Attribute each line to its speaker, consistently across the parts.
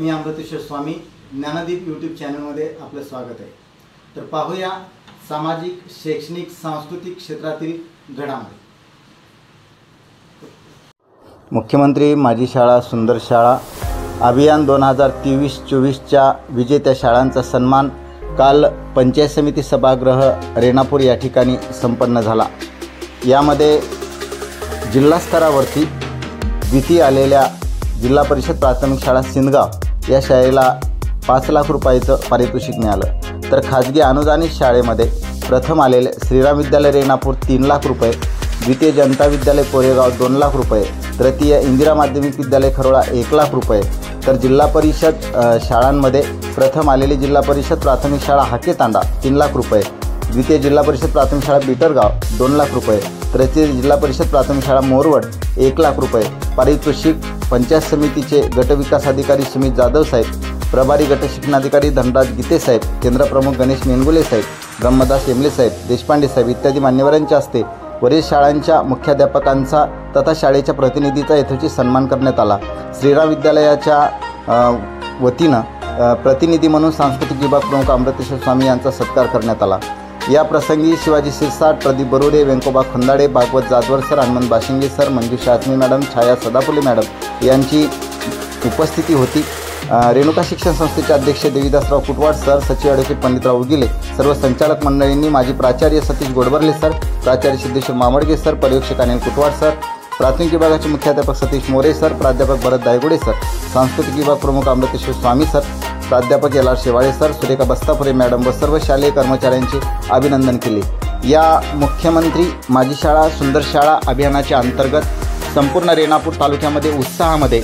Speaker 1: मी अमृतेश्वर स्वामी Gyandeep YouTube चॅनलमध्ये आपलं स्वागत आहे। तर पाहूया सामाजिक, शैक्षणिक, सांस्कृतिक क्षेत्रातील घडामोडी। मुख्यमंत्री माझी शाळा सुंदर शाळा अभियान 2023-24च्या विजेत्या शाळांचा सन्मान काल पंचायत समिती सभागृह रेणापूर या ठिकाणी संपन्न झाला। यामध्ये जिल्हा स्तरावरती द्वितीय आलेल्या जिल्हा परिषद प्राथमिक शाळा सिंदगाव या शाळेला 5 लाख रुपयाचं पारितोषिक मिळालं। तर खाजगी अनुदानित शाळेमध्ये प्रथम आलेले श्रीराम विद्यालय रेणापूर 3 लाख रुपये, द्वितीय जनता विद्यालय कोरेगाव 2 लाख रुपये, तृतीय इंदिरा माध्यमिक विद्यालय खरोळा 1 लाख रुपये। तर जिल्हा परिषद शाळांमध्ये प्रथम आलेली जिल्हा परिषद प्राथमिक शाळा हाकेतांडा 3 लाख रुपये, द्वितीय जिल्हा परिषद प्राथमिक शाळा बिटरगाव 2 लाख रुपये, तृतीय जिल्हा परिषद प्राथमिक शाळा मोरवड 1 लाख रुपये। पारितोषिक पंचायत समितीचे गटविकास अधिकारी सुमित जाधव साहेब, प्रभारी गट शिक्षणाधिकारी धनराज गीते साहेब, केंद्रप्रमुख गणेश मेनगुले साहेब, ब्रह्मदास येमले साहेब, देशपांडे साहेब इत्यादी मान्यवरांच्या हस्ते वरील शाळांच्या मुख्याध्यापकांचा तथा शाळेच्या प्रतिनिधीचा यथोचित सन्मान करण्यात आला। श्रीराम विद्यालयाच्या वतीनं प्रतिनिधी म्हणून सांस्कृतिक विभाग प्रमुख अमृतेश्वर स्वामी यांचा सत्कार करण्यात आला। या प्रसंगी शिवाजी शिरसाट, प्रदीप बरोडे, वेंकोबा खंदाडे, भागवत जाधवर सर, हनुमंत बाशिंगे सर, मंजुषा आचमी मॅडम, छाया सदाफुले मॅडम यांची उपस्थिती होती। रेणुका शिक्षण संस्थेचे अध्यक्ष देवीदासराव कुटवाड सर, सचिव ॲडव्होकेट पंडितराव उगिले, सर्व संचालक मंडळींनी माजी प्राचार्य सतीश गोडबर्ले सर, प्राचार्य सिद्धेश्वर मामडगे सर, पर्यवेक्षक अनिल कुटवाड सर, प्राथमिक विभागाचे मुख्याध्यापक सतीश मोरे सर, प्राध्यापक भरत दायगुडे सर, सांस्कृतिक विभाग प्रमुख अमृतेश्वर स्वामी सर, प्राध्यापक L R Shewale sir, Surekha Bastapure madam व सर्व शालेय कर्मचाऱ्यांचे अभिनंदन केले। या मुख्यमंत्री माझी शाळा सुंदर शाळा अभियानाच्या अंतर्गत संपूर्ण रेणापूर तालुक्यामध्ये उत्साहामध्ये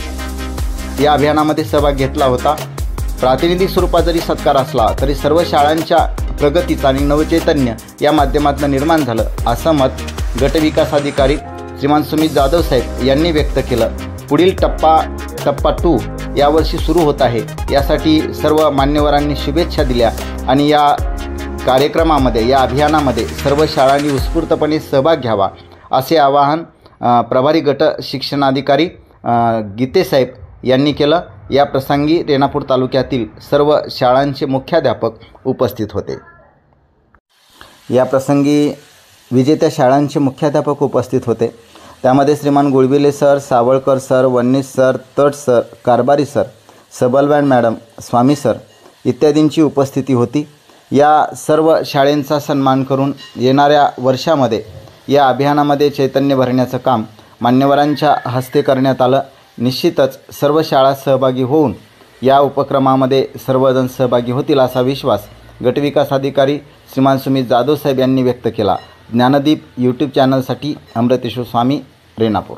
Speaker 1: या अभियानामध्ये सहभाग घेतला होता। प्रातिनिधिक स्वरूपात जरी सत्कार असला तरी सर्व शाळांच्या प्रगतीचं आणि नवचैतन्य या माध्यमातून निर्माण झालं असं मत गटविकास अधिकारी श्रीमान सुमित जाधव साहेब यांनी व्यक्त केलं। पुढील टप्पा 2 यावर्षी सुरू होत आहे, यासाठी सर्व मान्यवरांनी शुभेच्छा दिल्या आणि या कार्यक्रमामध्ये या अभियानामध्ये सर्व शाळांनी उत्स्फूर्तपणे सहभाग घ्यावा असे आवाहन प्रभारी गट शिक्षणाधिकारी गीते साहेब यांनी केलं। या प्रसंगी रेणापूर तालुक्यातील सर्व शाळांचे मुख्याध्यापक उपस्थित होते। या प्रसंगी विजेत्या शाळांचे मुख्याध्यापक उपस्थित होते। त्यामध्ये श्रीमान गुळबिले सर, सावळकर सर, वन्नीस सर, तट सर, कारभारी सर, सबलबॅन मॅडम, स्वामी सर इत्यादींची उपस्थिती होती। या सर्व शाळेंचा सन्मान करून येणाऱ्या वर्षामध्ये या अभियानामध्ये चैतन्य भरण्याचं काम मान्यवरांच्या हस्ते करण्यात आलं। निश्चितच सर्व शाळा सहभागी होऊन या उपक्रमामध्ये सर्वजण सहभागी होतील असा विश्वास गटविकास अधिकारी श्रीमान सुमित जाधव साहेब यांनी व्यक्त केला। ज्ञानदीप यूट्यूब चॅनलसाठी अमृतेश्वर स्वामी, रेणापूर।